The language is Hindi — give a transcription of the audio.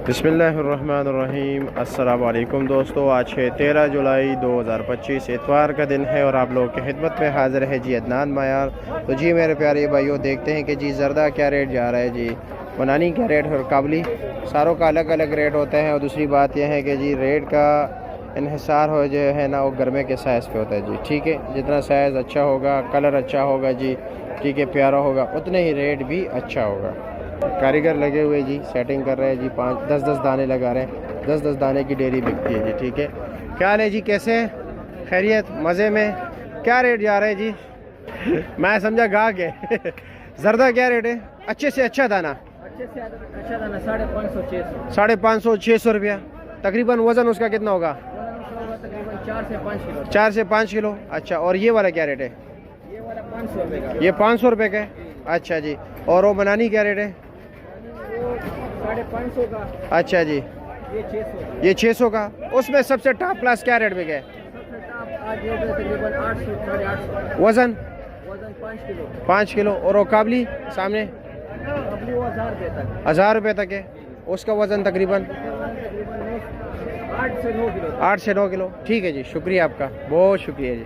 बिस्मिल्लाहिर्रहमानिर्रहीम। अस्सलाम वालेकुम दोस्तों, आज है 13 जुलाई 2025 इतवार का दिन है और आप लोगों की खिदमत में हाज़िर है जी अदनान मायार। तो जी मेरे प्यारे भाइयों, देखते हैं कि जी ज़रदा क्या रेट जा रहा है, जी बनानी क्या रेट और काबली, सारों का अलग अलग रेट होता है। और दूसरी बात यह है कि जी रेट का इन्हिसार हो जो है ना, वो गर्मे के साइज़ पे होता है जी। ठीक है, जितना साइज़ अच्छा होगा, कलर अच्छा होगा जी, ठीक है, प्यारा होगा, उतने ही रेट भी अच्छा होगा। कारीगर लगे हुए जी, सेटिंग कर रहे हैं जी, 5-10 दाने लगा रहे हैं। 10 दाने की डेयरी बिकती है जी। ठीक है, क्या हाल है जी, कैसे हैं, खैरियत, मज़े में? क्या रेट जा रहे हैं जी? मैं समझा गाहक है। जर्दा क्या रेट है? अच्छे से अच्छा दाना, अच्छे से अच्छा दाना 550-600। 550-600 रुपया तकरीबन। वज़न उसका कितना होगा? तकरीबन 4 से 5 किलो। 4 से 5 किलो। अच्छा, और ये वाला क्या रेट है? ये वाला 500 रुपये का। ये 500 रुपये का है। अच्छा जी, और वो बनानी क्या रेट है? 550 का। अच्छा जी, ये 600। ये 600 का। उसमें सबसे टॉप क्लास क्या रेट में गए? सबसे टॉप आज ये तकरीबन 800-850। वज़न 5 किलो। 5 किलो। और वो काबली सामने अभी वो 1000 रुपये तक। 1000 रुपये तक है। उसका वज़न तकरीबन 8 से 9 किलो। 8 से 9 किलो। ठीक है जी, शुक्रिया आपका, बहुत शुक्रिया जी।